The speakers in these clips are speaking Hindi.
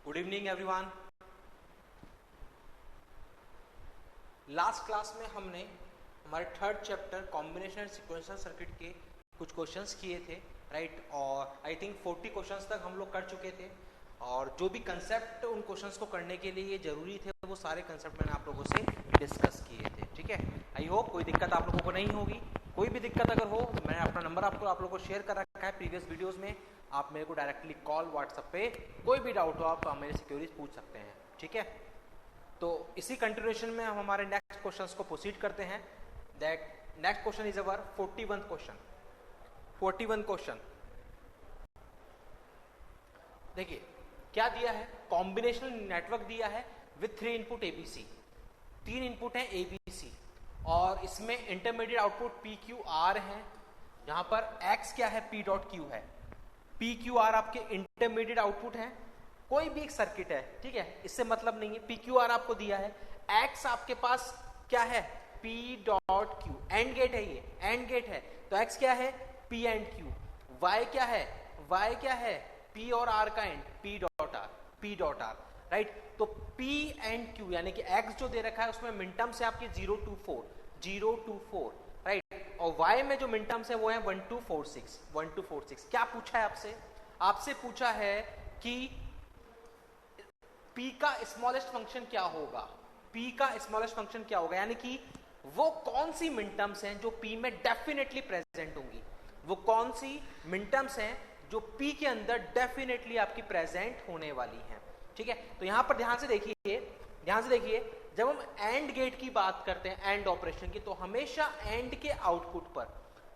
Good evening everyone. Last class में हमने हमारे third chapter combination and sequential circuit के कुछ क्वेश्चंस किए थे, राइट। और आई थिंक 40 क्वेश्चंस तक हम लोग कर चुके थे, और जो भी कंसेप्ट उन क्वेश्चंस को करने के लिए जरूरी थे वो सारे कंसेप्ट मैंने आप लोगों से डिस्कस किए थे, ठीक है। आई होप कोई दिक्कत आप लोगों को नहीं होगी। कोई भी दिक्कत अगर हो तो मैंने अपना नंबर आप लोगों को शेयर कर रखा है प्रीवियस वीडियोज़ में। आप मेरे को डायरेक्टली कॉल व्हाट्सएप पे कोई भी डाउट हो आप मेरे से क्वेरीज पूछ सकते हैं, ठीक है। तो इसी कंटिन्यूएशन में हम हमारे नेक्स्ट क्वेश्चंस को प्रोसीड करते हैं। That next question is our 41th question. 41 question देखिए क्या दिया है। कॉम्बिनेशनल नेटवर्क दिया है विथ 3 इनपुट एबीसी। 3 इनपुट है एबीसी और इसमें intermediate output P Q R है। यहां पर एक्स क्या है, पी डॉट क्यू है। पी क्यू आर आपके इंटरमीडिएट आउटपुट है। कोई भी एक सर्किट है, ठीक है, इससे मतलब नहीं है। पी क्यू आर आपको दिया है। एक्स आपके पास क्या है, P dot Q. And gate है, ये एंड गेट है तो एक्स क्या है, पी एंड क्यू। वाई क्या है, वाई क्या है, पी और आर का and, P dot are, P dot are, right. तो पी एंड क्यू यानी कि एक्स जो दे रखा है उसमें मिनटर्म्स है आपकी 0 to 4, 0 to 4, राइट। और वाई में जो मिनटर्म्स है वो है 1 to 46, 1 to 46। क्या पूछा है आपसे, आपसे पूछा है कि P का स्मॉलेस्ट फंक्शन क्या होगा। P का स्मॉलेस्ट फंक्शन क्या होगा यानी कि वो कौन सी मिनटर्म्स हैं जो P में डेफिनेटली प्रेजेंट होंगी। वो कौन सी मिनटर्म्स हैं जो P के अंदर डेफिनेटली आपकी प्रेजेंट होने वाली हैं, ठीक है। तो यहां पर ध्यान से देखिए, ध्यान से देखिए, जब हम एंड गेट की बात करते हैं, एंड ऑपरेशन की, तो हमेशा एंड के आउटपुट पर,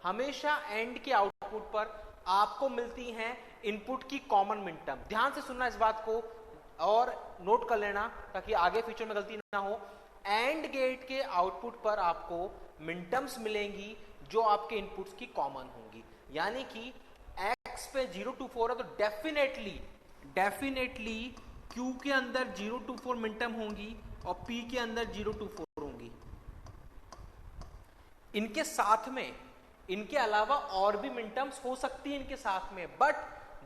हमेशा एंड के आउटपुट पर आपको मिलती हैं इनपुट की कॉमन मिनटर्म। ध्यान से सुनना इस बात को और नोट कर लेना ताकि आगे फ्यूचर में गलती ना हो। एंड गेट के आउटपुट पर आपको मिनटर्म्स मिलेंगी जो आपके इनपुट्स की कॉमन होंगी। यानी कि एक्स पे 0 to 4 है तो डेफिनेटली क्यू के अंदर 0 to 4 मिनटर्म होंगी और पी के अंदर 0 to 4 होंगी। इनके साथ में, इनके अलावा और भी मिनटर्म्स हो सकती है इनके साथ में, बट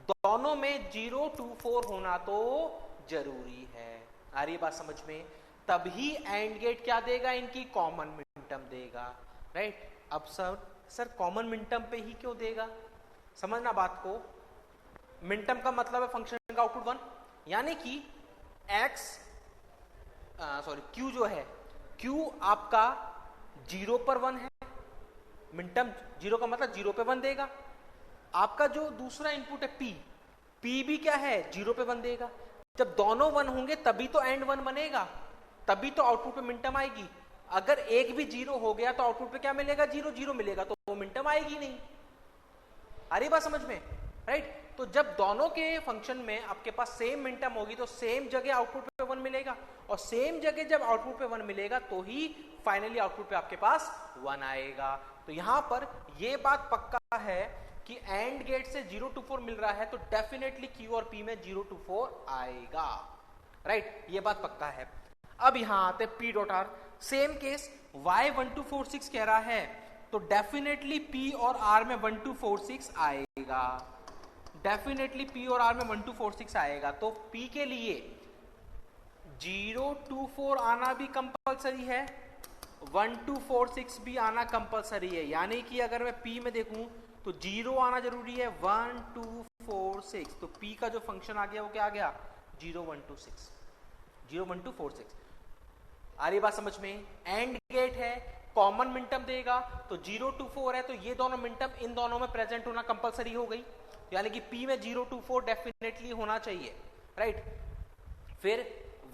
दोनों में 0 to 4 होना तो जरूरी है। आ रही है बात समझ में। तभी एंड गेट क्या देगा, इनकी कॉमन मिनटर्म देगा, राइट। अब सर कॉमन मिनटर्म पे ही क्यों देगा, समझना बात को। मिनटर्म का मतलब है फंक्शन का आउटपुट 1, यानी कि क्यू जो है, क्यू आपका 0 पर 1 है। मिनटर्म 0 का मतलब 0 पे 1 देगा। आपका जो दूसरा इनपुट है पी भी क्या है, 0 पे 1 देगा। जब दोनों 1 होंगे तभी तो एंड 1 बनेगा, तभी तो आउटपुट पे मिनटर्म आएगी। अगर एक भी 0 हो गया तो आउटपुट पे क्या मिलेगा, 0 0 मिलेगा, तो वो मिनटर्म आएगी नहीं। आ रही बात समझ में, राइट। तो जब दोनों के फंक्शन में आपके पास सेम मिनटर्म होगी तो सेम जगह आउटपुट पे 1 मिलेगा, और सेम जगह जब आउटपुट पे 1 मिलेगा तो ही फाइनली आउटपुट पे आपके पास 1 आएगा। तो यहां पर यह बात पक्का है कि एंड गेट से 0 to 4 मिल रहा है तो डेफिनेटली क्यू और पी में 0 to 4 आएगा, राइट। ये बात पक्का है। अब यहां आते P dot are, same case y 1 to 4 6 कह रहा है तो डेफिनेटली p और r में 1 to 4 6 आएगा। डेफिनेटली p और r में 1 to 4 6 आएगा। तो p के लिए 0 to 4 आना भी कंपलसरी है, 1 to 4 6 भी आना कंपलसरी है। यानी कि अगर मैं p में देखूं तो 0 आना जरूरी है, 1 2 4 6। तो p का जो फंक्शन आ गया वो क्या आ गया, 0 1 2 6, 0 1 2 4 6। आ रही बात समझ में। एंड गेट है, कॉमन मिनटर्म देगा, तो 0 to 4 है तो ये दोनों मिनटर्म इन दोनों में प्रेजेंट होना कंपलसरी हो गई। यानी कि p में 0 to 4 डेफिनेटली होना चाहिए, राइट। फिर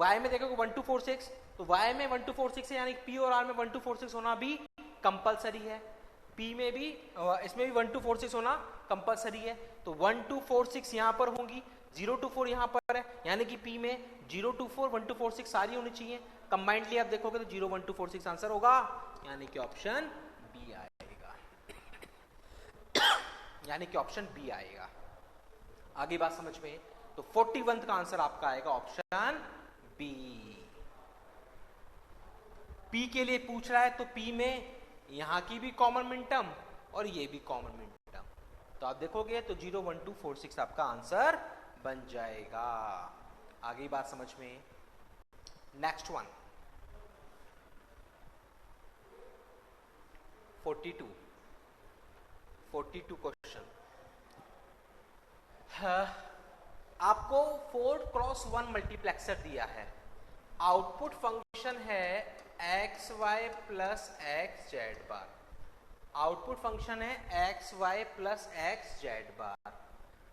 y में देखोगे 1 to 4 6, तो y में 1 to 4 6 है, यानी p और r में 1 to 4 6 होना भी कंपलसरी है। p में भी, इसमें भी 1 to 4 6 होना कंपलसरी है। तो 1 to 4 6 यहां पर होंगी, 0 to 4 यहां पर है, यानी कि p में 0 to 4 1 to 4 6 सारी होनी चाहिए। कंबाइंडली आप देखोगे तो 0 1 2 4 6 आंसर होगा, यानी कि ऑप्शन बी आएगा। यानी कि ऑप्शन बी आएगा। आगे बात समझ में। तो 41 का आंसर आपका आएगा ऑप्शन बी। पी के लिए पूछ रहा है तो पी में यहां की भी कॉमन मिनटर्म और ये भी कॉमन मिनटर्म, तो आप देखोगे तो 0 1 2 4 6 आपका आंसर बन जाएगा। आगे बात समझ में। Next one 42 question. आपको 4x1 मल्टीप्लेक्सर दिया है, आउटपुट फंक्शन है X Y plus X Z bar, output function है X Y plus X Z bar,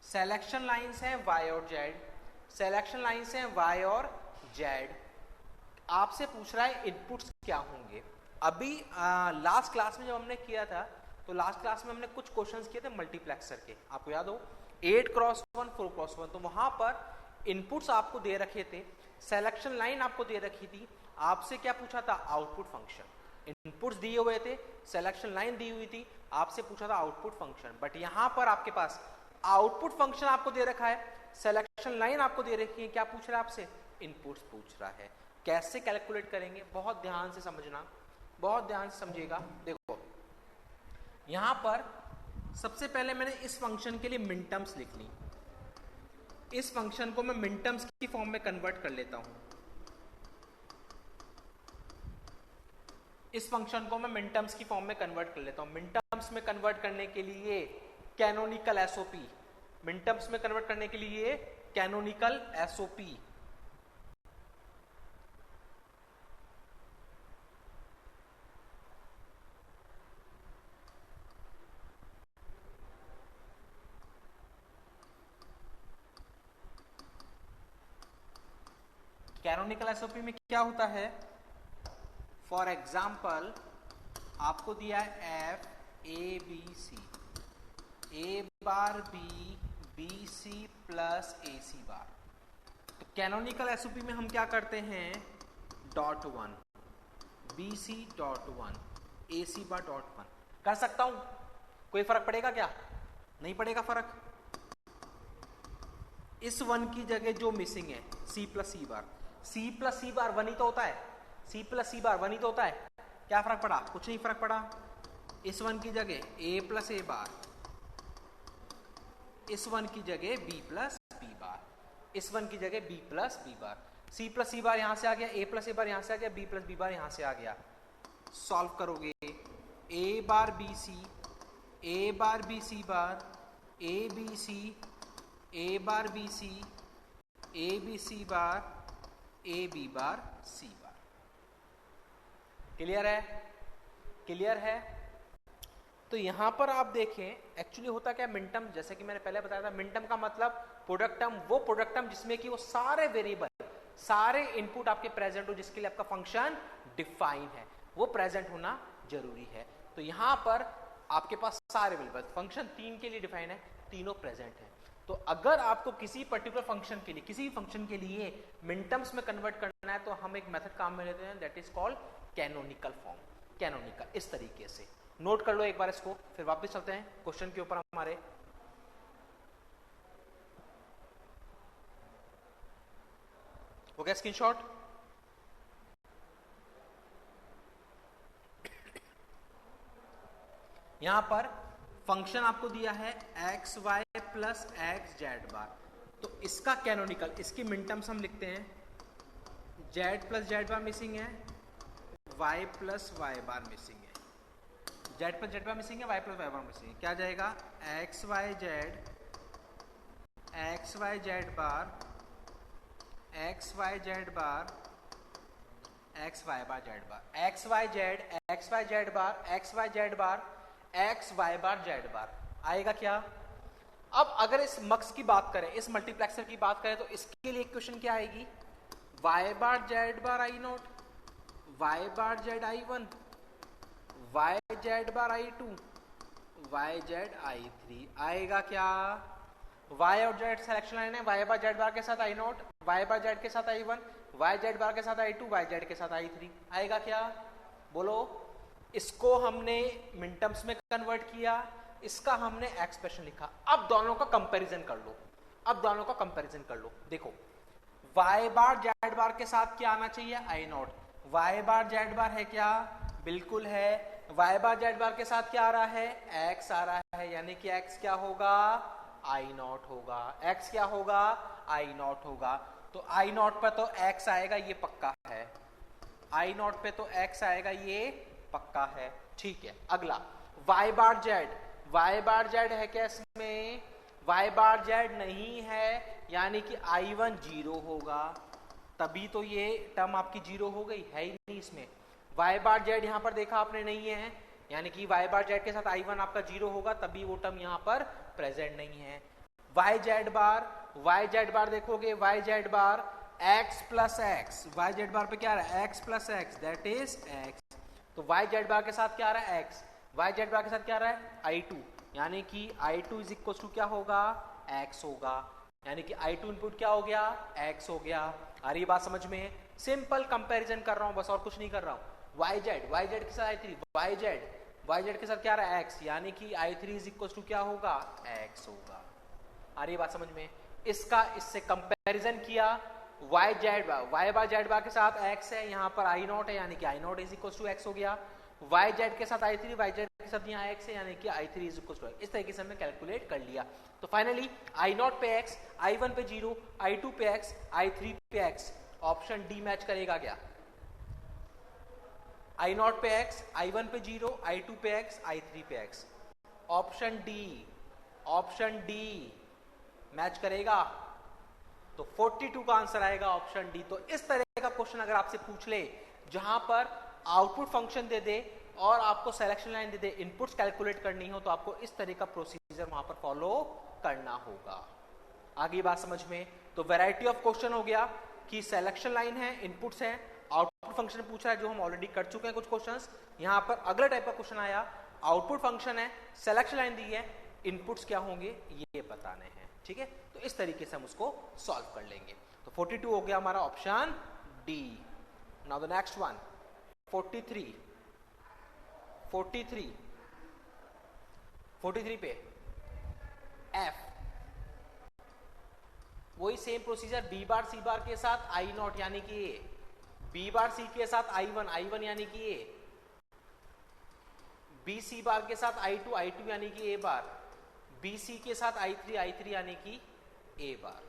selection lines हैं वाई और जेड, सिलेक्शन लाइंस हैं वाई और जेड। आपसे पूछ रहा है इनपुट्स क्या होंगे। अभी लास्ट क्लास में जब हमने किया था तो लास्ट क्लास में हमने कुछ क्वेश्चंस किए थे मल्टीप्लेक्सर के, आपको याद हो 8x1 4x1, तो वहां पर इनपुट्स आपको दे रखे थे, सिलेक्शन लाइन आपको दे रखी थी, आपसे क्या पूछा था आउटपुट फंक्शन। इनपुट्स दिए हुए थे, सिलेक्शन लाइन दी हुई थी, आपसे पूछा था आउटपुट फंक्शन। बट यहां पर आपके पास आउटपुट फंक्शन आपको दे रखा है, सिलेक्शन लाइन आपको दे रखी है, क्या पूछ रहा है आपसे इनपुट्स पूछ रहा है। कैसे कैलकुलेट करेंगे बहुत ध्यान से समझना, बहुत ध्यान से समझिएगा। देखो यहां पर सबसे पहले मैंने इस फंक्शन के लिए मिनटर्म्स लिख ली, इस फंक्शन को मैं मिनटर्म्स की फॉर्म में कन्वर्ट कर लेता हूं, इस फंक्शन को मैं मिनटर्म्स की फॉर्म में कन्वर्ट कर लेता हूं। मिनटर्म्स में कन्वर्ट करने के लिए कैनोनिकल एसओपी, मिनटर्म्स में कन्वर्ट करने के लिए कैनोनिकल एसओपी, कैनोनिकल एसओपी में क्या होता है, फॉर एग्जाम्पल आपको दिया है F A B C, A bar B B C plus A C bar, तो कैनोनिकल एसओपी में हम क्या करते हैं dot one, B C dot one, A C bar dot one कर सकता हूं। कोई फर्क पड़ेगा क्या, नहीं पड़ेगा फर्क। इस वन की जगह जो मिसिंग है सी प्लस सी बार, सी प्लस सी बार वन ही तो होता है, सी प्लस सी बार वन ही तो होता है, क्या फर्क पड़ा, कुछ नहीं फर्क पड़ा। इस वन की जगह ए प्लस ए बार, इस वन की जगह बी प्लस बी बार, इस वन की जगह B plus B bar, C plus C bar यहां से आ गया, ए प्लस ए बार यहां से आ गया, बी प्लस बी बार यहां से आ गया। सॉल्व करोगे A bar B C, A bar B C bar, A B C, A bar B C, A B C bar, A B bar C bar. Clear है, क्लियर है। तो यहां पर आप देखें एक्चुअली होता क्या मिनटर्म, जैसे कि मैंने पहले बताया था मिनटर्म का मतलब प्रोडक्ट टर्म, वो प्रोडक्ट टर्म जिसमें कि वो सारे वेरिएबल, सारे इनपुट आपके प्रेजेंट हो, जिसके लिए आपका फंक्शन डिफाइन है, वो प्रेजेंट होना जरूरी है। तो यहां पर आपके पास सारे वेरिएबल, फंक्शन 3 के लिए डिफाइन है, तीनों प्रेजेंट है। तो अगर आपको किसी पर्टिकुलर फंक्शन के लिए, किसी भी फंक्शन के लिए मिनटर्म्स में कन्वर्ट करना है तो हम एक मेथड काम में लेते हैं, that is called canonical form. Canonical इस तरीके से नोट कर लो एक बार इसको, फिर वापस चलते हैं क्वेश्चन के ऊपर हमारे। हो गया स्क्रीनशॉट। यहां पर फंक्शन आपको दिया है X Y plus X Z bar, तो इसका कैनोनिकल, इसकी मिनटर्म्स हम लिखते हैं, Z plus Z bar missing है, Y plus Y bar missing है, Z plus Z bar missing है, Y plus Y bar missing है। क्या जाएगा X Y Z, X Y Z bar, X Y Z bar, X Y bar Z bar, X Y Z, X Y Z bar, X Y Z bar, X Y bar Z बार आएगा क्या। अब अगर इस मक्स की बात करें, इस मल्टीप्लेक्सर की बात करें, तो इसके लिए क्वेश्चन क्या आएगी, Y bar Z bar I not, Y bar Z I one, Y Z bar I two, Y Z I three आएगा क्या। वाई और जेड सिलेक्शन लाइन है, वाई बार जेड बार के साथ I not, Y bar Z के साथ I one, Y Z bar के साथ आई टू, वाई जेड के साथ आई थ्री आएगा क्या, बोलो। इसको हमने मिनटर्म्स में कन्वर्ट किया, इसका हमने एक्सप्रेशन लिखा। अब दोनों का कंपैरिजन कर लो, अब दोनों का कंपैरिजन कर लो। देखो वाई बार जेड बार के साथ क्या आना चाहिए, आई नॉट, वाई बार जेड बार है क्या, बिल्कुल है। वाई बार जेड बार के साथ क्या आ रहा है, एक्स आ रहा है, यानी कि एक्स क्या होगा, आई नॉट होगा, एक्स क्या होगा, आई नॉट होगा। तो आई नॉट पे तो x आएगा, ये पक्का है। आई नॉट पे तो x आएगा, ये पक्का है। ठीक है, अगला y बार जेड। y बार जेड है क्या इसमें? y बार जेड नहीं है, यानी कि I1 0 होगा, तभी तो ये टर्म आपकी 0 हो गई, है ही नहीं इसमें। y बार जेड यहाँ पर देखा आपने नहीं है, यानी कि y बार जेड के साथ I1 आपका 0 होगा, तभी वो टर्म यहाँ पर प्रेजेंट नहीं है। y जेड बार देखोगे, y Z bar x plus X, y Z bar पे क्या आ रहा है? x plus X, that is x। तो y जेड बार के साथ क्या आ रहा है? x। y जेड बार के साथ क्या आ रहा है? I2, यानी कि I2 इज इक्वल टू क्या होगा? x होगा, यानी कि I2 इनपुट क्या हो गया? x हो गया। आ रही बात समझ में? सिंपल कंपैरिजन कर रहा हूं बस, और कुछ नहीं कर रहा हूं। y जेड के साथ I3, y जेड के साथ क्या आ रहा है? x, यानी कि I3 इज इक्वल टू क्या होगा? x होगा। आ रही बात समझ में? इसका इससे कंपैरिजन किया, y बार जेड बार के साथ x है, यहाँ पर I नॉट है, यानी कि I not is equal to x हो गया। y जेड के साथ I3, y जेड के साथ यहाँ x है, यानी कि I3 is equal to x। इस तरीके से हमने कैलकुलेट कर लिया। तो फाइनली I नॉट पे x, I1 पे 0, I2 पे x, I3 पे x, ऑप्शन डी मैच करेगा क्या? I नॉट पे x, I1 पे 0, I2 पे x, I3 पे x, ऑप्शन डी मैच करेगा। तो 42 का आंसर आएगा ऑप्शन डी। तो इस तरह का क्वेश्चन अगर आपसे पूछ ले, जहां पर आउटपुट फंक्शन दे दे और आपको सिलेक्शन लाइन दे दे, इनपुट्स कैलकुलेट करनी हो, तो आपको इस तरह का प्रोसीजर वहां पर फॉलो करना होगा। आगे बात समझ में? तो वैरायटी ऑफ क्वेश्चन हो गया कि सिलेक्शन लाइन है, इनपुट्स है, आउटपुट फंक्शन पूछ रहा है, जो हम ऑलरेडी कर चुके हैं कुछ क्वेश्चंस। यहां पर अगला टाइप का क्वेश्चन आया, आउटपुट फंक्शन है, सिलेक्शन लाइन दी है, इनपुट्स क्या होंगे ये बताने हैं। ठीक है, तो इस तरीके से हम उसको सॉल्व कर लेंगे। तो 42 हो गया हमारा option D. Now the next one 43 पे एफ, वही same procedure, B bar C bar के साथ आई नॉट यानी कि ए, बी बार सी के साथ I1 यानी कि ए, बी सी बार के साथ I2 यानी कि ए बार, बी सी के साथ I3 यानी कि ए बार।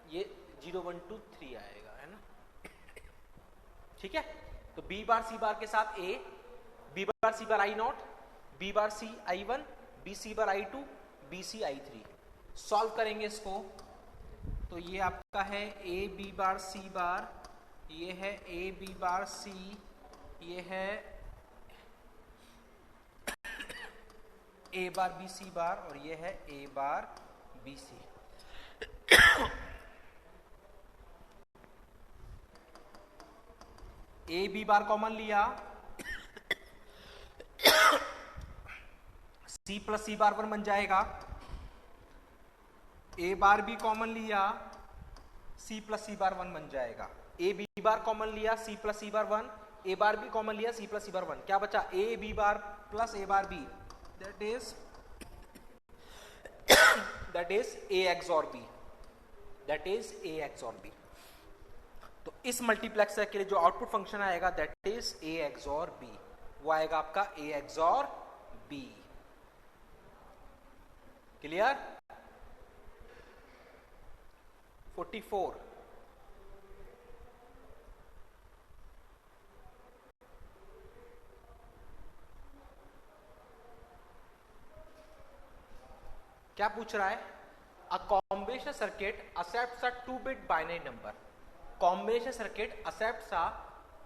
ये 0 1 2 3 आएगा, है ना? ठीक है, तो बी बार सी बार के साथ A, B bar C bar I0, B bar C I1, B C bar I2, B C I3। Solve करेंगे इसको, तो ये आपका है ए बी बार सी बार, ये है ए बी बार सी, ये है ए बार बी सी बार, और ये है A bar B C. A B bar common लिया, सी प्लस सी बार 1 बन जाएगा। ए बार भी कॉमन लिया, सी प्लस सी बार 1 बन जाएगा। ए बी बार कॉमन लिया, सी प्लस सी बार 1, ए बार भी कॉमन लिया, सी प्लस सी बार 1, क्या बचा? A B bar plus A bar B, that is A XOR B, that is A XOR B. तो इस मल्टीप्लेक्सर के लिए जो आउटपुट फंक्शन आएगा that is A XOR B, वो आएगा आपका ए एक्सॉर बी। क्लियर? 44 क्या पूछ रहा है? A combination circuit accepts a 2-bit binary number. Combination circuit accepts a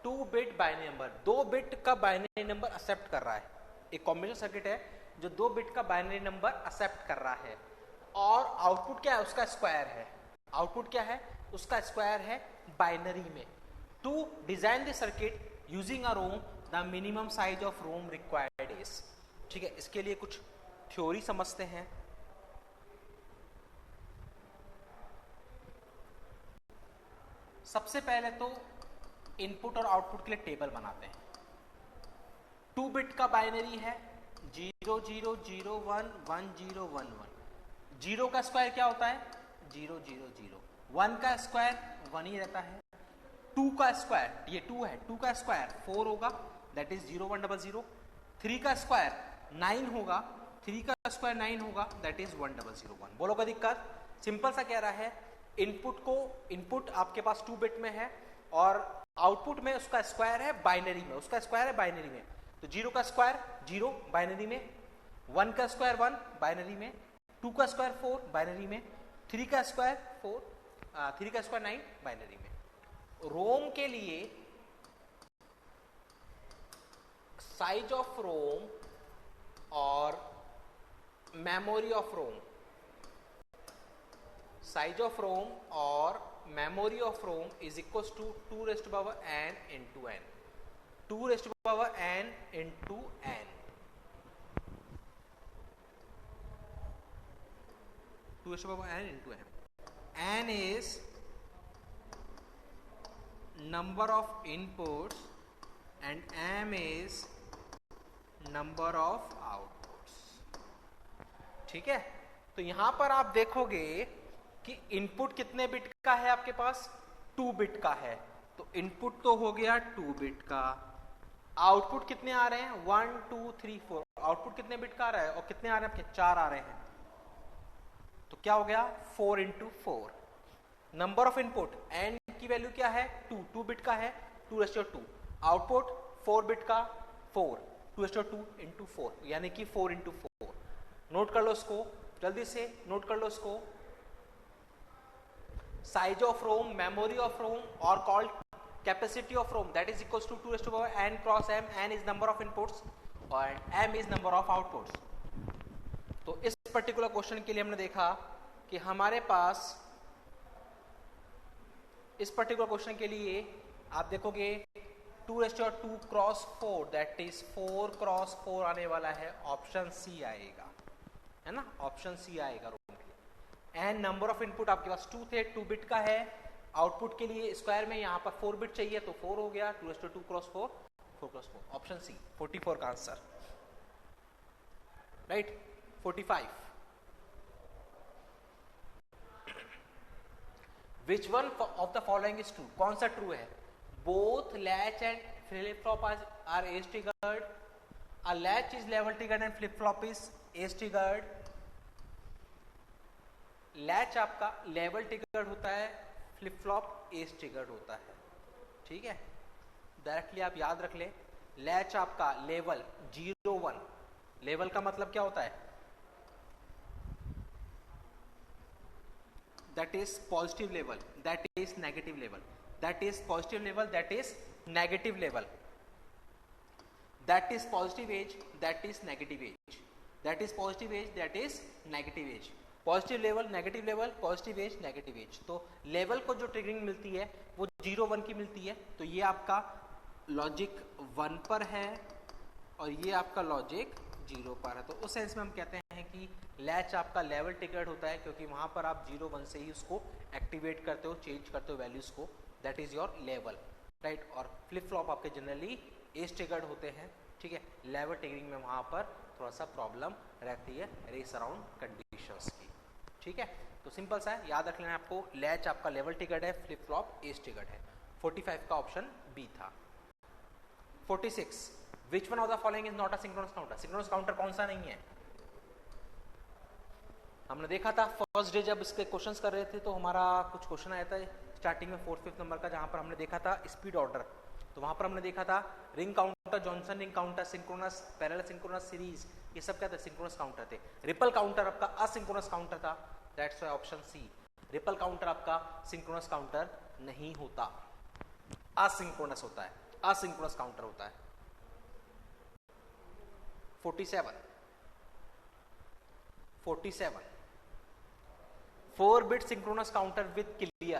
2-bit binary number, 2 bit का बाइनरी नंबर एक्सेप्ट कर रहा है। एक कॉम्बिनेशन सर्किट है जो 2 बिट का बाइनरी नंबर एक्सेप्ट कर रहा है, और आउटपुट क्या है? उसका स्क्वायर है। आउटपुट क्या है? उसका स्क्वायर है बाइनरी में। To design the circuit using a ROM, the minimum size of ROM required is. ठीक है, इसके लिए कुछ थ्योरी समझते हैं। सबसे पहले तो इनपुट और आउटपुट के लिए टेबल बनाते हैं। 2 बिट का बाइनरी है 0 0 0 1 1 0 1 1। 0 का स्क्वायर क्या होता है? 0 0 0। 1 का स्क्वायर 1 ही रहता है। 2 का स्क्वायर, ये 2 है, 2 का स्क्वायर 4 होगा, दैट इज 0 1 0 0। 3 का स्क्वायर 9 होगा, 3 का स्क्वायर 9 होगा, दैट इज 1 0 0 1। बोलो का दिक्कत? सिंपल सा कह रहा है इनपुट आपके पास 2 बिट में है और आउटपुट में उसका स्क्वायर है बाइनरी में, उसका स्क्वायर है बाइनरी में। तो 0 का स्क्वायर 0 बाइनरी में, 1 का स्क्वायर 1 बाइनरी में, 2 का स्क्वायर 4 बाइनरी में, 3 का स्क्वायर 9 बाइनरी में। रोम के लिए साइज ऑफ रोम और memory of ROM, size of ROM और memory of ROM is equals to 2 raised to power n into n, 2 raised to power n into n, 2 raised to power n into n. N is number of inputs and m is number of outputs. ठीक है, तो यहां पर आप देखोगे कि इनपुट कितने बिट का है आपके पास, 2 बिट का है। तो इनपुट तो हो गया 2 बिट का, आउटपुट कितने आ रहे हैं 1 2 3 4, आउटपुट कितने बिट का आ रहा है और कितने आ रहे हैं आपके 4 आ रहे हैं। तो क्या हो गया 4 into 4। Number of input N की वैल्यू क्या है 2 बिट का है 2:2, आउटपुट 4 बिट का 4 2:2 into 4 यानी कि 4 into 4। नोट कर लो इसको, जल्दी से नोट कर लो इसको। Size of ROM, memory of ROM or called capacity of ROM, that is equals to 2 raised to power n cross m, n is number of inputs and m is number of outputs। तो इस पर्टिकुलर क्वेश्चन के लिए हमने देखा कि हमारे पास इस पर्टिकुलर क्वेश्चन के लिए आप देखोगे 2 raised to 2 cross 4, that is 4 cross 4 आने वाला है, ऑप्शन सी आएगा, है ना, ऑप्शन सी आएगा रोम के लिए। एंड नंबर ऑफ इनपुट आपके पास 2 थे, 2 बिट का है, आउटपुट के लिए स्क्वायर में यहाँ पर 4 बिट चाहिए तो 4 हो गया, 2:2 क्रॉस 4 4 क्रॉस 4, ऑप्शन सी 44 का answer, right. 45, which one of the following is true, कौन सा ट्रू है, both latch and flip flop are edge triggered, a latch is level triggered and flip flop is edge triggered. Latch आपका लेवल ट्रिगर्ड होता है, फ्लिप फ्लॉप एज ट्रिगर्ड होता है, ठीक है, डायरेक्टली आप याद रख ले। लैच आपका लेवल 0 1, लेवल का मतलब क्या होता है, that is positive level, that is negative level, that is positive level, that is negative level, that is positive edge, that is negative edge, that is positive edge, that is negative edge, positive level negative level, positive edge negative edge. तो लेवल को जो ट्रिगरिंग मिलती है वो 0 1 की मिलती है, तो ये आपका लॉजिक 1 पर है और ये आपका लॉजिक 0 पर है। तो उस सेंस में हम कहते हैं कि लैच आपका लेवल ट्रिगर्ड होता है क्योंकि वहां पर आप 0 1 से ही उसको एक्टिवेट करते हो, चेंज करते हो वैल्यूज को, that is your level, right. और फ्लिप फ्लॉप आपके जनरली एज ट्रिगर्ड होते हैं, ठीक है, लेवल ट्रिगरिंग में वहां पर थोड़ा सा प्रॉब्लम रहती है रेस अराउंड कंडीशंस की, ठीक है। तो सिंपल सा है, याद रख लेना आपको, लैच आपका लेवल ट्रिगर्ड है, फ्लिप फ्लॉप एज ट्रिगर्ड है। 45 का ऑप्शन बी था। 46, विच one of the following is not a synchronous counter, synchronous counter कौन सा नहीं है। हमने देखा था फर्स्ट डे जब इसके क्वेश्चंस कर रहे थे तो हमारा कुछ क्वेश्चन आया था स्टार्टिंग में 4th 5th नंबर का, जहां पर हमने देखा था स्पीड ऑर्डर। तो वहां पर हमने देखा था ring counter, Johnson ring counter, synchronous, parallel synchronous series, ये सब क्या थे, सिंक्रोनस काउंटर थे। रिपल काउंटर आपका असिंक्रोनस काउंटर था, that's why option C. Ripple counter आपका सिंक्रोनस काउंटर नहीं होता, असिंक्रोनस होता है, असिंक्रोनस काउंटर होता है। 47, 4-bit synchronous counter with clear,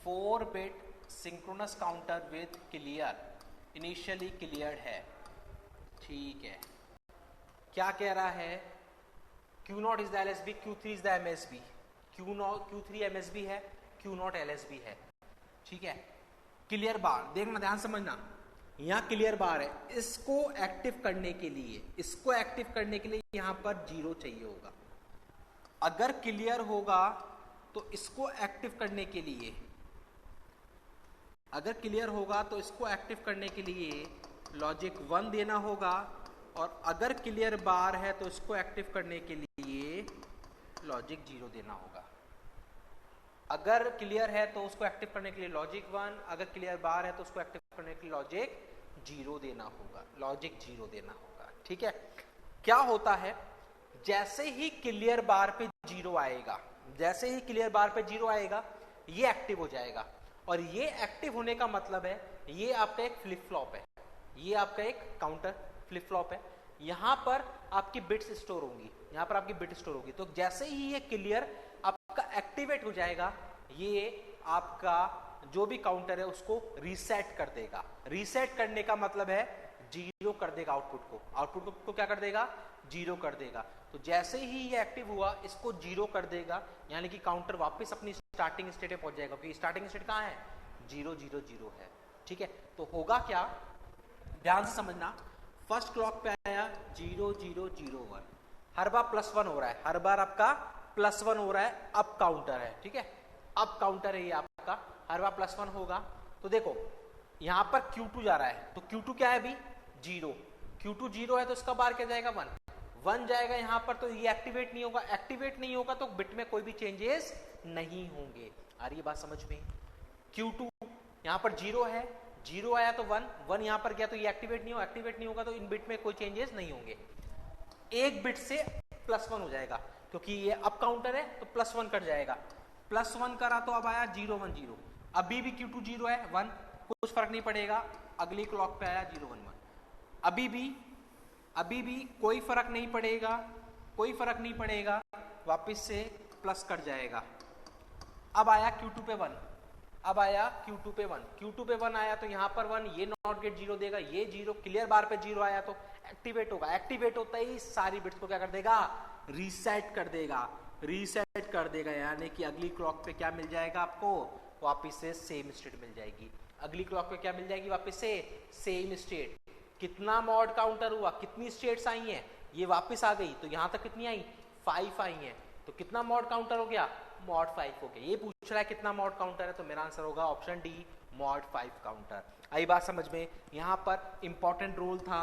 4-bit synchronous counter with clear, initially cleared है, ठीक है। क्या कह रहा है, Q0 is the LSB, Q3 is the MSB, Q3 MSB है, Q0 LSB है, ठीक है। क्लियर बार देखना, ध्यान समझना, यहाँ क्लियर बार है, इसको एक्टिव करने के लिए, इसको एक्टिव करने के लिए यहाँ पर 0 चाहिए होगा। अगर क्लियर होगा तो इसको एक्टिव करने के लिए, अगर क्लियर होगा तो इसको एक्टिव करने के लिए लॉजिक 1 देना होगा, और अगर क्लियर बार है तो इसको एक्टिव करने के लिए लॉजिक 0 देना होगा। अगर क्लियर है तो उसको एक्टिव करने के लिए लॉजिक 1, अगर क्लियर बार है तो उसको एक्टिव करने के लिए लॉजिक 0 देना होगा, लॉजिक 0 देना होगा। ठीक है, क्या होता है, जैसे ही क्लियर बार पे 0 आएगा, जैसे ही क्लियर बार पे 0 आएगा ये एक्टिव हो जाएगा, और ये एक्टिव होने का मतलब है ये आपका एक फ्लिप फ्लॉप है, ये आपका एक काउंटर फ्लिप फ्लॉप है। यहां पर आपकी बिट्स स्टोर होंगी, यहां पर आपकी बिट स्टोर होगी। तो जैसे ही ये क्लियर आपका एक्टिवेट हो जाएगा, ये आपका जो भी काउंटर है उसको रीसेट कर देगा। रीसेट करने का मतलब है 0 कर देगा आउटपुट को, आउटपुट को क्या कर देगा, 0 कर देगा। तो जैसे ही ये एक्टिव हुआ इसको 0 कर देगा, यानी कि काउंटर वापस अपनी स्टार्टिंग स्टेट पे पहुंच जाएगा, क्योंकि स्टार्टिंग स्टेट कहां है, 0 0 0 है। ठीक है, तो होगा क्या, ध्यान से समझना, फर्स्ट क्लॉक पे आया 0 0 0 1, हर बार +1 हो रहा है, हर बार आपका +1 हो रहा है, अप काउंटर है। ठीक है, अप काउंटर है ये आपका, हर बार +1 होगा। तो देखो यहां पर Q2 जा रहा है, तो Q2 क्या है अभी 0, Q2 0 है तो इसका बार क्या जाएगा 1, 1 जाएगा यहां पर, तो ये एक्टिवेट नहीं होगा, एक्टिवेट नहीं होगा तो बिट में कोई भी चेंजेस नहीं होंगे। आ रही है बात समझ में, Q2 यहां पर 0 है, 0 आया तो 1, 1 यहां पर गया तो ये एक्टिवेट नहीं होगा, एक्टिवेट नहीं होगा तो इन बिट में कोई चेंजेस नहीं होंगे, एक बिट से +1 हो जाएगा, क्योंकि ये अप काउंटर है तो +1 कट जाएगा, +1 करा तो अब आया 0 1 0, अभी भी Q2 0 है 1, कुछ फर्क नहीं पड़ेगा, अगली क्लॉक पे आया 0 1 1, अभी भी कोई फर्क नहीं पड़ेगा, कोई फर्क नहीं पड़ेगा, वापस से प्लस कट जाएगा। अब आया Q2 पे 1, अब आया Q2 पे 1, Q2 पे 1 आया तो यहां पर 1, ये नॉट गेट 0 देगा, ये 0, क्लियर बार पे 0 आया तो एक्टिवेट होगा, एक्टिवेट होता ही सारी बिट्स को क्या कर देगा, रीसेट कर देगा, रीसेट कर देगा, यानी कि अगली क्लॉक पे क्या मिल जाएगा आपको, वापस से सेम स्टेट मिल जाएगी, अगली क्लॉक पे क्या मिल जाएगी, वापस से सेम स्टेट। कितना मॉड काउंटर हुआ, कितनी स्टेट्स आई हैं, ये वापस आ गई, तो यहां तक कितनी आई, 5 आई हैं, तो कितना मॉड काउंटर हो गया, मॉड 5 हो गया। ये पूछ रहा है कितना मॉड काउंटर है, तो मेरा आंसर होगा ऑप्शन डी, मॉड 5 काउंटर। आई बात समझ में, यहां पर इंपॉर्टेंट रोल था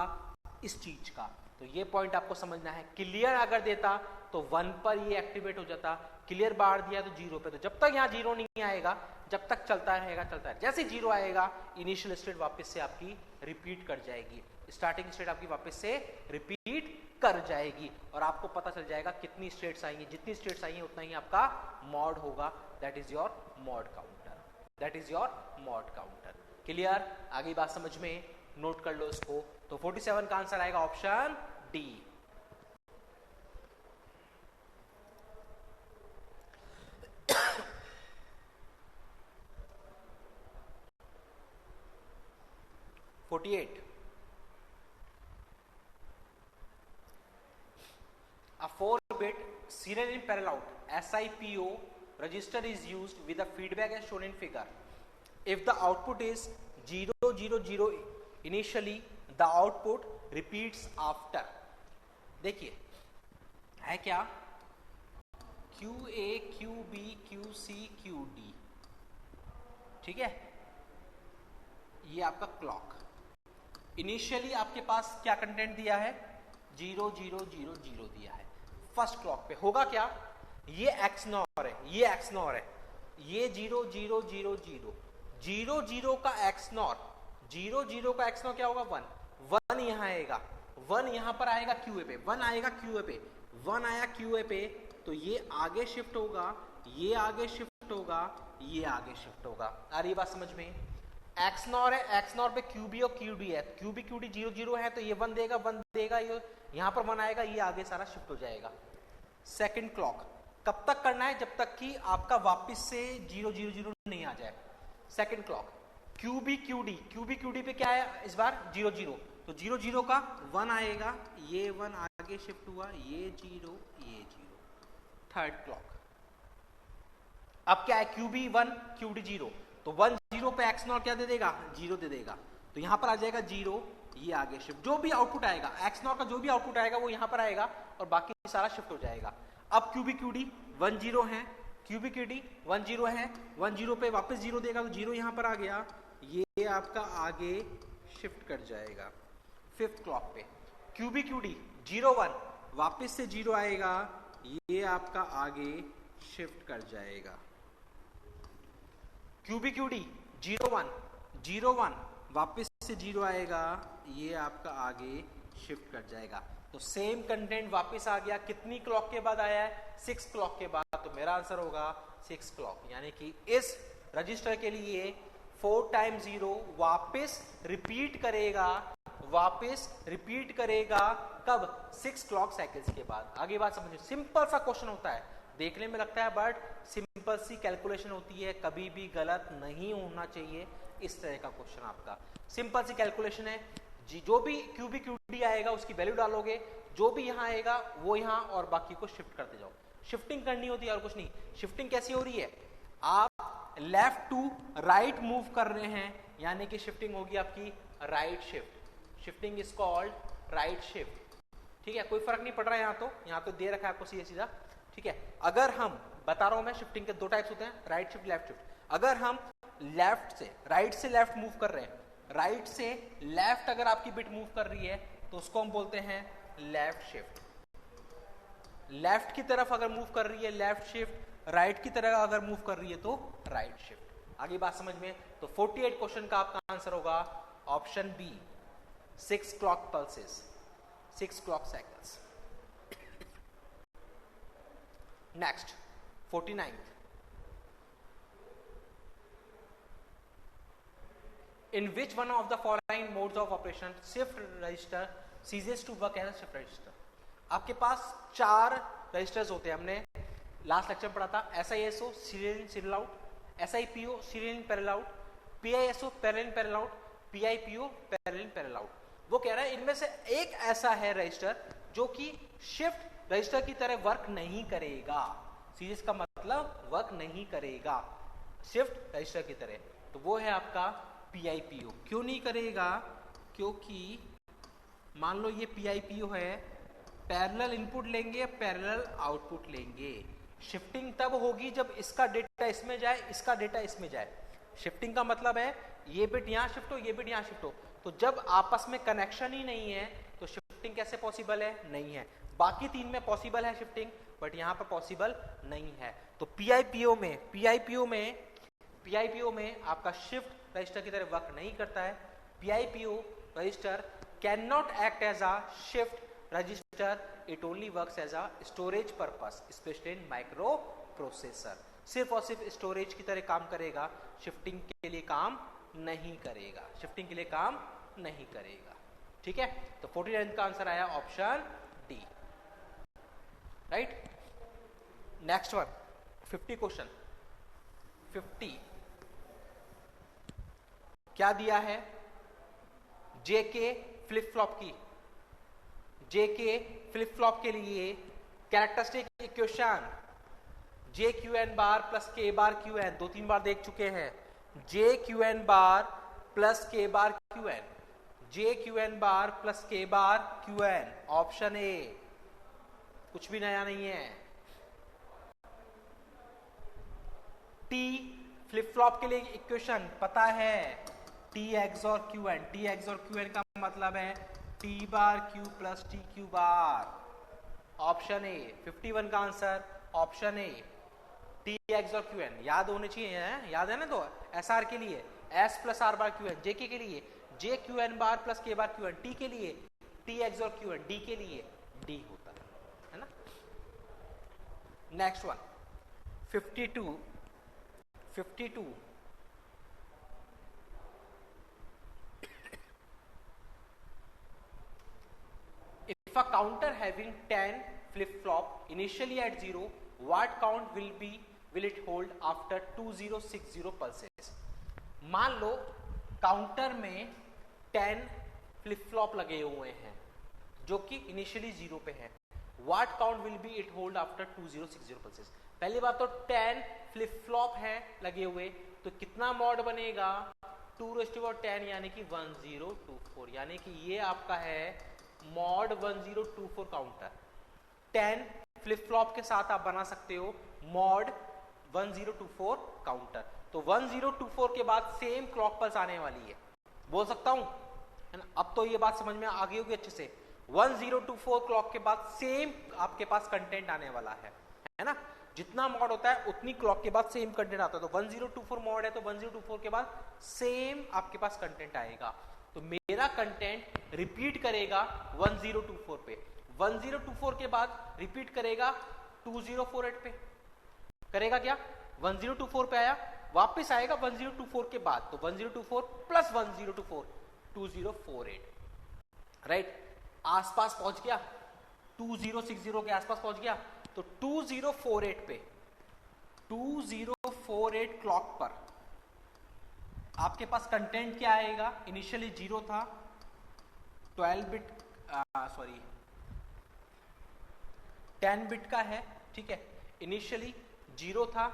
इस चीज का, तो ये पॉइंट आपको समझना है। क्लियर अगर देता तो 1 पर ये एक्टिवेट हो जाता, क्लियर बार दिया तो 0 पे, तो जब तक यहाँ 0 नहीं आएगा जब तक चलता रहेगा, चलता है, जैसे 0 आएगा इनिशियल स्टेट वापस से आपकी रिपीट कर जाएगी, स्टार्टिंग स्टेट आपकी वापस से रिपीट कर जाएगी, और आपको पता चल जाएगा कितनी स्टेट्स आई हैं, जितनी स्टेट्स आई हैं उतना ही आपका मॉड होगा, that is your mod counter, that is your mod counter. Clear, आगे बात समझ में, नोट कर लो इसको। तो 47 का आंसर आएगा option D. A 4-bit serial in parallel out SIPO register is used with the feedback as shown in figure. If the output is 0 0 0 initially, the output repeats after. देखिए है क्या, QA QB QC QD, ठीक है, ये आपका क्लॉक, इनिशियली आपके पास क्या कंटेंट दिया है, 0 0 0 0 दिया है। फर्स्ट क्लॉक पे होगा क्या, ये XNOR है, ये XNOR है, ये 0 0 0 0 0 0 का XNOR, 0 0 का XNOR क्या होगा, 1 1 यहां आएगा, 1 यहां पर आएगा QA पे, 1 आएगा QA पे, 1 आया QA पे, तो ये आगे शिफ्ट होगा, ये आगे शिफ्ट होगा, ये आगे शिफ्ट होगा। आ रही बात समझ में, XNOR है, XNOR पे QB और QD है, QB QD 0 0 है तो ये 1 देगा, 1 देगा, ये यहां पर 1 आएगा, ये आगे सारा शिफ्ट हो जाएगा। सेकंड क्लॉक कब तक करना है, जब तक कि आपका वापस से 0 0 0 नहीं आ जाए। सेकंड क्लॉक QB QD पे क्या है इस बार, 0 0, तो 0 0 का 1 आएगा, ये 1 आगे शिफ्ट हुआ, ये 0 ये 0। थर्ड क्लॉक अब क्या है, QB 1 QD 0, तो 1 0 पे XNOR क्या दे देगा, 0 दे देगा, तो यहां पर आ जाएगा 0, ये आगे शिफ्ट, जो भी आउटपुट आएगा XNOR का जो भी आउटपुट आएगा वो यहां पर आएगा और बाकी सारा शिफ्ट हो जाएगा। अब QB QD 1 0 है, QB QD 1 0 है, 1 0 पे वापस 0 देगा तो 0 यहां पर आ गया, ये आपका आगे शिफ्ट कर जाएगा। फिफ्थ क्लॉक पे QB QD 0 1 वापस से 0 आएगा, ये आपका आगे शिफ्ट कर जाएगा। क्यूबी क्यूडी 0 1 0 1 वापस से 0 आएगा, ये आपका आगे शिफ्ट कर जाएगा। तो सेम कंटेंट वापस आ गया, कितनी क्लॉक के बाद आया है? 6 क्लॉक के बाद। तो मेरा आंसर होगा 6 क्लॉक, यानी कि इस रजिस्टर के लिए 4 टाइम 0 वापस रिपीट करेगा कब? 6 क्लॉक साइकिल्स के बाद। आगे बात समझिए, सिंपल सा क्वेश्चन होता है, देखने में लगता है बट सिंपल सी कैलकुलेशन होती है, कभी भी गलत नहीं होना चाहिए। इस तरह का क्वेश्चन आपका सिंपल सी कैलकुलेशन है, जो भी क्यूबी क्यूडी आएगा उसकी वैल्यू डालोगे, जो भी यहाँ आएगा वो यहाँ, और बाकी को शिफ्ट करते जाओ। शिफ्टिंग करनी होती है और कुछ नहीं। शिफ्टिंग कैसी हो रही है? आप लेफ्ट टू राइट मूव कर रहे हैं, यानी कि शिफ्टिंग होगी आपकी right shift. Shifting is called right shift. ठीक है, कोई फर्क नहीं पड़ रहा है यहाँ तो दे रखा है आपको सीधा सीधा। ठीक है, अगर हम बता रहा हूं मैं, शिफ्टिंग के 2 टाइप्स होते हैं, राइट शिफ्ट, लेफ्ट शिफ्ट। अगर हम राइट से लेफ्ट मूव कर रहे हैं, राइट से लेफ्ट अगर आपकी बिट मूव कर रही है तो उसको हम बोलते हैं लेफ्ट शिफ्ट। लेफ्ट की तरफ अगर मूव कर रही है लेफ्ट शिफ्ट, राइट की तरफ अगर मूव कर रही है तो राइट शिफ्ट। आगे बात समझ में? तो 48 क्वेश्चन का आपका आंसर होगा option B, 6 clock pulses, 6 clock cycles. Next 49th, in which one of the following modes of operation shift register ceases to work as a shift register? आपके पास 4 रजिस्टर्स होते हैं, हमने लास्ट लेक्चर में पढ़ा था। SISO serial in serial out, SIPO serial in parallel out, PISO parallel in parallel out, PIPO parallel in parallel out. वो कह रहा है इनमें से एक ऐसा है रजिस्टर जो कि शिफ्ट रजिस्टर की तरह वर्क नहीं करेगा। सीरीज का मतलब वर्क नहीं करेगा शिफ्ट रजिस्टर की तरह, तो वो है आपका PIPO। क्यों नहीं करेगा? क्योंकि मान लो ये PIPO है, पैरेलल इनपुट लेंगे, पैरेलल आउटपुट लेंगे। शिफ्टिंग तब होगी जब इसका डेटा इसमें जाए, इसका डेटा इसमें जाए। शिफ्टिंग का मतलब है ये बिट यहां शिफ्ट हो, ये बिट यहां शिफ्ट हो। तो जब आपस में कनेक्शन ही नहीं है तो शिफ्टिंग कैसे पॉसिबल है? नहीं है। बाकी 3 में पॉसिबल है शिफ्टिंग, बट यहां पर पॉसिबल नहीं है। तो PIPO में आपका शिफ्ट रजिस्टर की तरह वर्क नहीं करता है। PIPO register can not act as a shift register, it only works as a storage purpose, specially in microprocessor. सिर्फ और सिर्फ स्टोरेज की तरह काम करेगा, शिफ्टिंग के लिए काम नहीं करेगा, शिफ्टिंग के लिए काम नहीं करेगा। ठीक है, तो 49 का आंसर आया option D, right. Next one 50 question. 50 क्या दिया है? जेके फ्लिप फ्लॉप की, जेके फ्लिप फ्लॉप के लिए कैरेक्टरिस्टिक इक्वेशन जे Q N bar plus K bar Q N, 2-3 बार देख चुके हैं। जे Q N bar plus K bar Q N, J Q N bar plus K bar Q N, option A, कुछ भी नया नहीं है। टी फ्लिप फ्लॉप के लिए इक्वेशन पता है, T XOR Q N. T XOR Q N का मतलब है T bar Q plus T Q bar, option A. 51 का answer option A, T XOR Q N. याद होने चाहिए, है याद है ना? तो एस आर के लिए S plus R bar Q N, JK के लिए J Q N bar plus K bar Q N, T के लिए T XOR Q N, D के लिए डी होता है ना। Next one 52 if a counter having 10 flip flop initially at 0, what count will it hold after 2060 pulses? मान लो काउंटर में 10 फ्लिप फ्लॉप लगे हुए हैं जो कि इनिशियली 0 पे है। What count will be it hold after 2060 pulses? पहली बात तो 10 फ्लिप फ्लॉप है लगे हुए, तो कितना मॉड बनेगा? 2⁻10 यानी कि 1024, यानी कि ये आपका है मॉड 1024 काउंटर। 10 फ्लिप फ्लॉप के साथ आप बना सकते हो मॉड 1024 काउंटर। तो 1024 के बाद सेम क्लॉक पल्स आने वाली है, बोल सकता हूं, है ना? अब तो ये बात समझ में आ गई होगी अच्छे से। 1024 क्लॉक के बाद सेम आपके पास कंटेंट आने वाला है ना? जितना मॉड होता है उतनी क्लॉक के बाद सेम कंटेंट आता है। तो 1024 मॉड है तो 1024 के बाद सेम आपके पास कंटेंट आएगा। तो मेरा कंटेंट रिपीट करेगा 1024 पे, 1024 के बाद रिपीट करेगा 2048 पे। करेगा क्या? 1024 पे आया, वापस आएगा 1024 के बाद, तो 1024 प्लस 1024 2048, राइट। आसपास पहुंच गया, 2060 के आसपास पहुंच गया। तो 2048 पे, 2048 क्लॉक पर आपके पास कंटेंट क्या आएगा? इनिशियली 0 था, 12 बिट, सॉरी 10 बिट का है, ठीक है। इनिशियली 0 था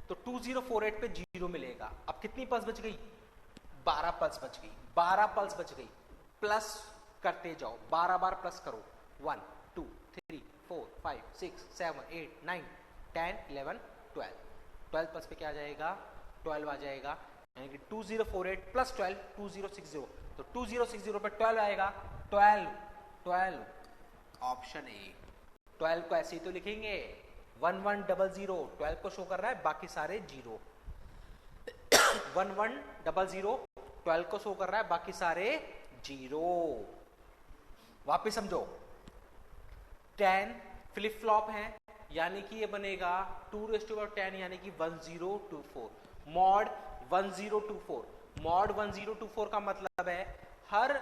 तो 2048 पे 0 मिलेगा। अब कितनी पल्स बच गई? 12 पल्स बच गई, 12 पल्स बच गई। प्लस करते जाओ, 12 बार प्लस करो, 1 2 3 4 5 6 7 8 9 10 11 12, 12 प्लस पे क्या आ जाएगा? 12 आ जाएगा, यानी कि 2048 प्लस 12 2060, तो 2060 पे 12 आएगा, 12 ऑप्शन ए। 12 को ऐसे ही तो लिखेंगे 1100, 12 को शो कर रहा है, बाकी सारे 0। 1100, 12 को शो कर रहा है, बाकी सारे 0। वापिस समझो, 10 फ्लिप फ्लॉप है, यानी कि ये बनेगा 2⁻10 यानी कि 1024 मॉड 1024। मॉड 1024 का मतलब है हर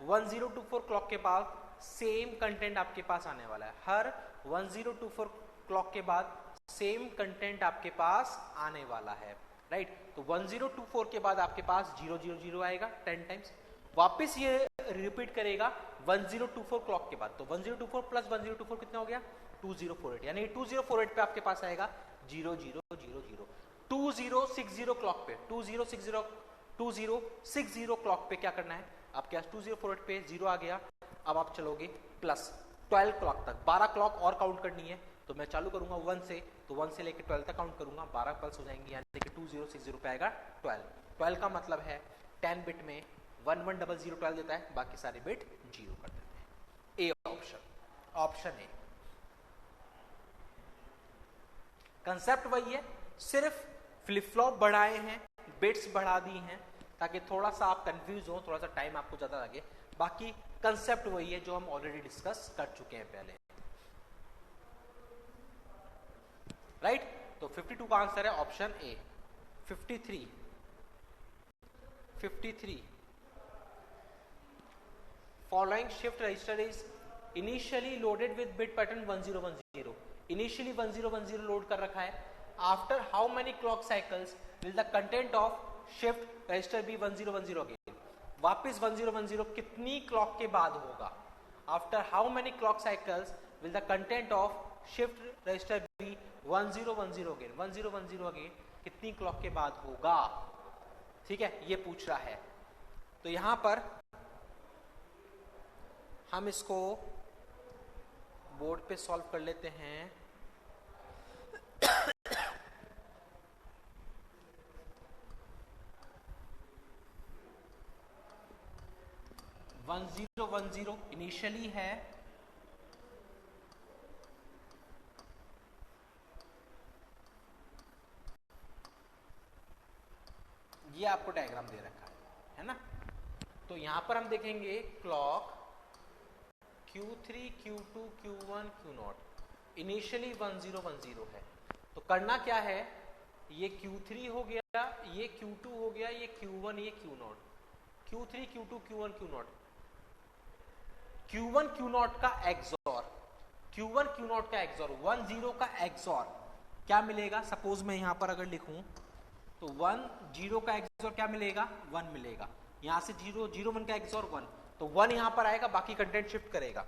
1024 क्लॉक के बाद सेम कंटेंट आपके पास आने वाला है। हर 1024 क्लॉक के बाद सेम कंटेंट आपके पास आने वाला है, राइट। तो 1024 के बाद आपके पास 000 आएगा 10 टाइम्स, वापस ये रिपीट करेगा 1024 क्लॉक के बाद। तो 1024 प्लस 1024 कितना हो गया? 2048, यानी 2048 पे आपके पास आएगा 0000। 2060 क्लॉक पे, 2060 क्लॉक पे क्या करना है? आपके पास 2048 पे 0 आ गया। अब आप चलोगे प्लस 12 क्लॉक तक, 12 क्लॉक और काउंट करनी है। तो मैं चालू करूंगा 1 से, तो 1 से लेकर 12 तक काउंट करूंगा, 12 पल्स हो जाएंगी, यानी कि 2060 पे आएगा 12। 12 का मतलब है 10 बिट में 1100 12 देता है, बाकी सारे बिट 0 कर देते हैं। A option A. कंसेप्ट वही है, सिर्फ फ्लिप फ्लॉप बढ़ाए हैं, बिट्स बढ़ा दी हैं, ताकि थोड़ा सा आप कंफ्यूज हो, थोड़ा सा टाइम आपको ज्यादा लगे। बाकी कंसेप्ट वही है जो हम ऑलरेडी डिस्कस कर चुके हैं पहले, राइट। तो 52 का आंसर है option A. 53 following shift register is initially loaded with bit pattern 1010। Initially 1010 load कर रखा है। After how many clock cycles will the content of shift register be 1010 again. वापिस 1010 कितनी क्लॉक के बाद होगा? After how many clock cycles will the content of shift register be 1010 again. 1010 again कितनी क्लॉक के बाद होगा? ठीक है, ये पूछ रहा है। तो यहां पर हम इसको बोर्ड पे सॉल्व कर लेते हैं। वन जीरो इनिशियली है, ये आपको डायग्राम दे रखा है ना। तो यहां पर हम देखेंगे clock Q3, Q2, Q1, Q0 initially 1010 है। तो करना क्या है, ये Q3 हो गया, ये Q2 हो गया, ये Q1, ये Q0, Q3, Q2, Q1, Q0, Q1, Q0 का एक्सॉर, Q1, Q0 का एक्सॉर, 10 का एक्सॉर क्या मिलेगा? सपोज मैं यहां पर अगर लिखूं तो 10 का एक्सॉर क्या मिलेगा? 1 मिलेगा। यहां से 01 का एक्सॉर 1, तो 1 यहां पर आएगा, बाकी कंटेंट शिफ्ट करेगा।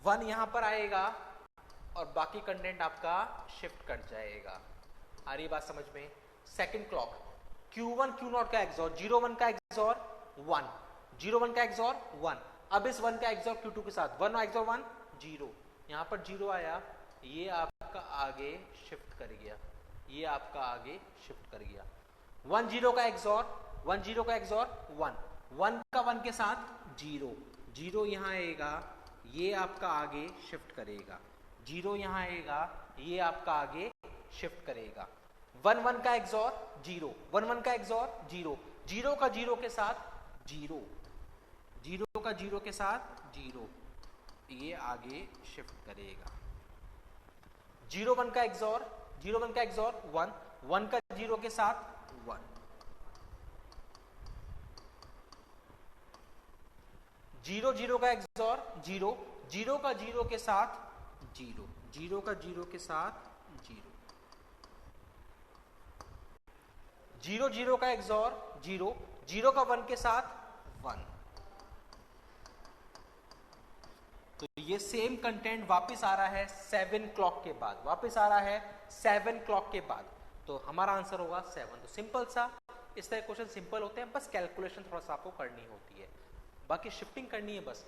1 यहां पर आएगा और बाकी कंटेंट आपका शिफ्ट कर जाएगा। आ रही बात समझ में? सेकंड क्लॉक Q1, Q0 का एक्सॉर, 01 का एक्सॉर 1, 01 का एक्सॉर 1। अब इस 1 का एक्सॉर Q2 के साथ 1 एक्सॉर 1 0, यहां पर 0 आया, ये आपका आगे शिफ्ट कर गया, ये आपका आगे शिफ्ट कर गया। 10 का एक्सॉर 10 का एक्सॉर 1, 1 का 1 के साथ 0, 0 यहां आएगा, ये आपका आगे शिफ्ट करेगा, 0 यहां आएगा, ये आपका आगे शिफ्ट करेगा। 1 1 का एक्सॉर 0, 1 1 का एक्सॉर 0, 0 का 0 के साथ 0, 0 का 0 के साथ 0, ये आगे शिफ्ट करेगा। 0 1 का एक्सॉर 0 1 का एक्सॉर 1, 1 का 0 के साथ 1, 0 0 का एक्सॉर 0, 0 का 0 के साथ 0, 0 का 0 के साथ 0, 0 0 का एक्सॉर 0, 0 का 1 के साथ 1। तो ये सेम कंटेंट वापस आ रहा है 7 क्लॉक के बाद, वापस आ रहा है 7 क्लॉक के बाद, तो हमारा आंसर होगा 7। तो सिंपल सा, इस तरह क्वेश्चन सिंपल होते हैं, बस कैलकुलेशन थोड़ा सा आपको करनी होती है, बाकी शिफ्टिंग करनी है बस।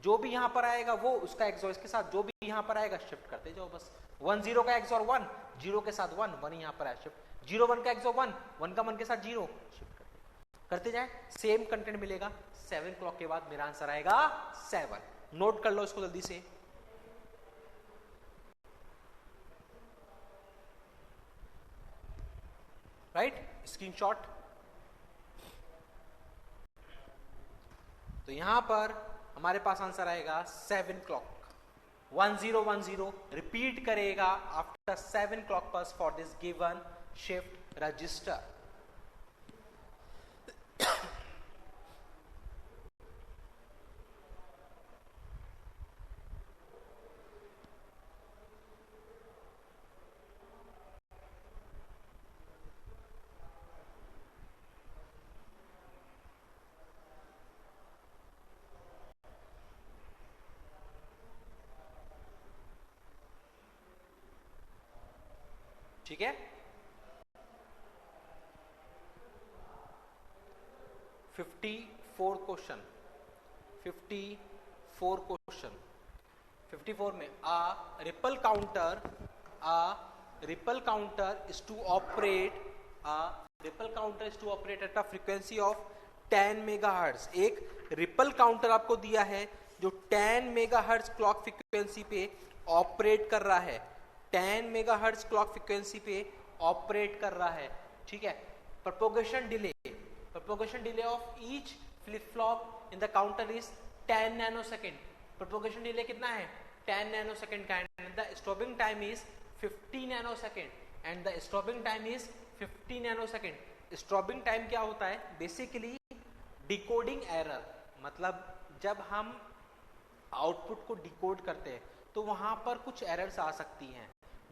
जो भी यहां पर आएगा वो उसका एक्सॉर इसके साथ, जो भी यहां पर आएगा शिफ्ट करते जाओ बस। 1 0 का एक्सॉर 1, 0 के साथ 1, 1 यहां पर आया शिफ्ट, 0 1 का एक्सॉर 1, 1 का 1 के साथ 0, शिफ्ट करते जाए, सेम कंटेंट मिलेगा। 7 क्लॉक के बाद मेरा आंसर आएगा 7। नोट कर लो इसको जल्दी से। Right, screenshot. तो यहां पर हमारे पास आंसर आएगा 7 क्लॉक। 1 0 1 0 रिपीट करेगा after 7 clock pass for this given shift register. ठीक है, 54 क्वेश्चन, 54 क्वेश्चन। 54 में ripple counter is to operate at a frequency of 10 megahertz. एक रिपल काउंटर आपको दिया है जो 10 मेगाहर्ट्ज क्लॉक फ्रीक्वेंसी पे ऑपरेट कर रहा है, 10 मेगाहर्ट्ज क्लॉक फ्रीक्वेंसी पे ऑपरेट कर रहा है। ठीक है, propagation delay of each flip flop in the counter is 10 nanosecond. Propagation delay कितना है? 10 नैनोसेकंड का, and the stopping time is 50 nanosecond, and the stopping time is 50 nanosecond. Stopping time क्या होता है? बेसिकली डिकोडिंग एरर, मतलब जब हम आउटपुट को डिकोड करते हैं तो वहां पर कुछ एरर्स आ सकती हैं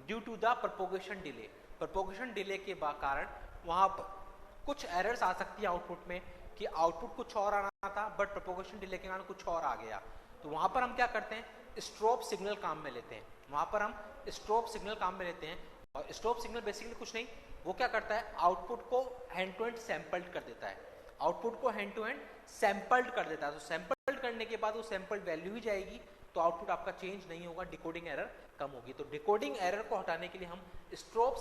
due to the propagation delay. Propagation delay के कारण वहां पर कुछ एरर्स आ सकती है आउटपुट में, कि आउटपुट कुछ और आना था बट प्रोपोगेशन डिले के कारण कुछ और आ गया। तो वहां पर हम क्या करते हैं? स्ट्रोब सिग्नल काम में लेते हैं। वहां पर हम स्ट्रोब सिग्नल काम में लेते हैं, और स्ट्रोब सिग्नल बेसिकली कुछ नहीं, वो क्या करता है? आउटपुट को हैंड टू हैंड सैंपल्ड कर देता है, आउटपुट को हैंड टू हैंड सैंपल्ड कर देता है। तो सैंपल्ड करने के बाद वो सैंपल्ड वैल्यू ही जाएगी, तो आउटपुट आपका चेंज नहीं होगा, डिकोडिंग एरर कम होगी। तो डिकोडिंग एरर को हटाने के लिए हम स्ट्रोब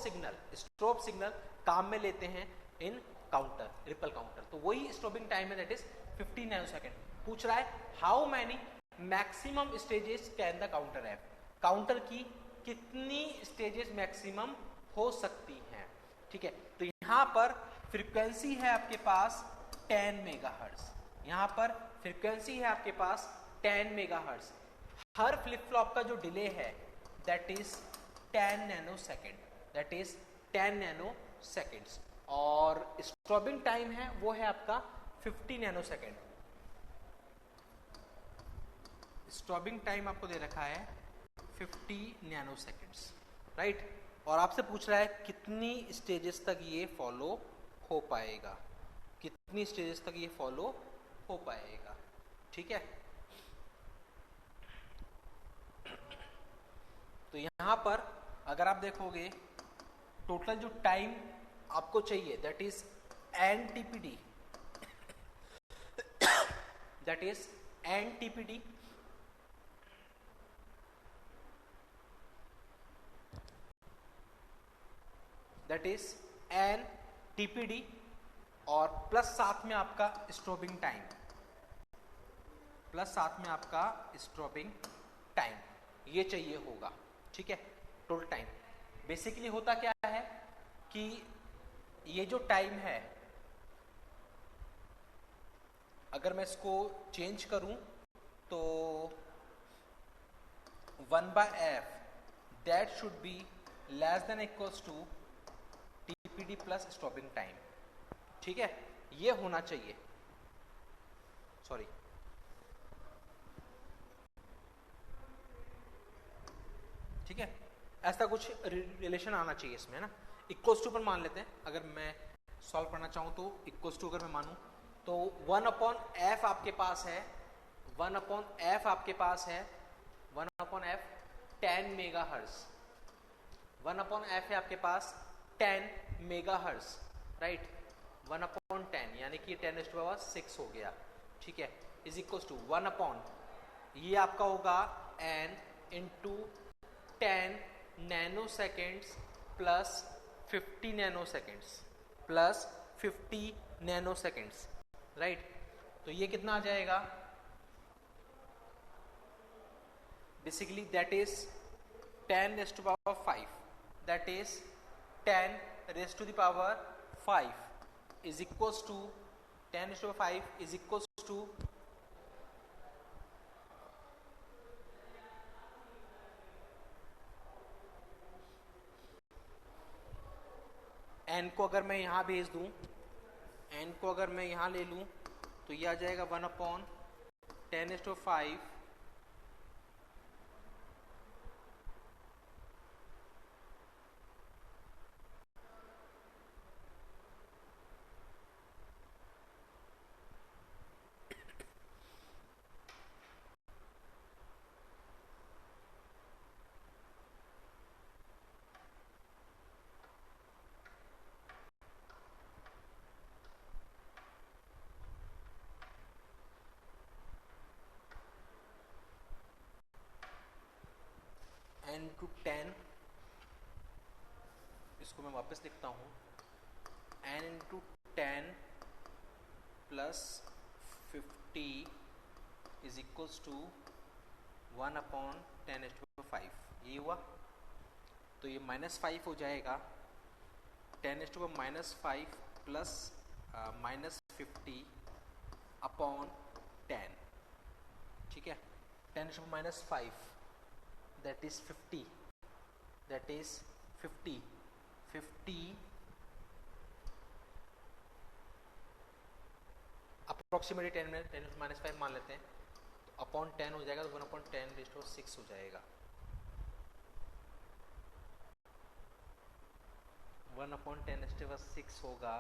सिग्नल काम में लेते हैं इन काउंटर, रिपल काउंटर। तो वही स्टॉपिंग टाइम है, दैट इज 50 नैनोसेकंड। पूछ रहा है how many maximum stages can the counter have, counter की कितनी स्टेजेस मैक्सिमम हो सकती हैं। ठीक है, तो यहां पर फ्रीक्वेंसी है आपके पास 10 मेगाहर्ट्ज, यहां पर फ्रीक्वेंसी है आपके पास 10 मेगाहर्ट्ज। हर फ्लिप फ्लॉप का जो डिले है that is 10 nanosecond, that is 10 नैनोसेकंड्स, और स्टॉपिंग टाइम है वो है आपका 50 नैनोसेकंड। स्टॉपिंग टाइम आपको दे रखा है 50 नैनोसेकंड्स, राइट। और आपसे पूछ रहा है कितनी स्टेजेस तक ये फॉलो हो पाएगा, कितनी स्टेजेस तक ये फॉलो हो पाएगा। ठीक है, तो यहां पर अगर आप देखोगे टोटल जो टाइम आपको चाहिए that is NTPD, that is NTPD, that is NTPD, और प्लस साथ में आपका स्टॉपिंग टाइम, प्लस साथ में आपका स्टॉपिंग टाइम, ये चाहिए होगा। ठीक है, टोटल टाइम बेसिकली होता क्या है कि ये जो टाइम है, अगर मैं इसको चेंज करूं तो 1/f that should be less than equals to TPD plus stopping time. ठीक है, ये होना चाहिए। सॉरी, ठीक है, ऐसा कुछ रिलेशन आना चाहिए इसमें, है ना। इक्वल्स टू पर मान लेते हैं, अगर मैं सॉल्व करना चाहूं तो इक्वल्स टू अगर मैं मानूं तो 1/f आपके पास है, 1/f आपके पास है 1/f 10 मेगा हर्ट्ज, 1/f है आपके पास 10 मेगा हर्ट्ज, राइट। 1/10 यानी कि 10⁻6 हो गया, ठीक है, इज इक्वल्स टू 1/, ये आपका होगा n into 10 nano seconds plus 50 nano seconds plus 50 nano seconds, right. तो ये कितना आ जाएगा, basically that is 10 raise to power 5, that is 10 raise to the power 5 is equals to 10 raise to power 5 is equals to n को अगर मैं यहां भेज दूं, n को अगर मैं यहां ले लूं तो ये आ जाएगा 1/10⁵ n टू 10, इसको मैं वापस लिखता हूं, n into 10 plus 50 is equals to 1/10⁵, ये हुआ। तो ये -5 हो जाएगा, 10⁻⁻5 प्लस -50/10, ठीक है। 10⁻⁵ that is 50, that is 50 approximately 10⁻5 मान लेते हैं, तो अपॉन 10 हो जाएगा, तो 1/10⁶ हो जाएगा, 1/10⁶ होगा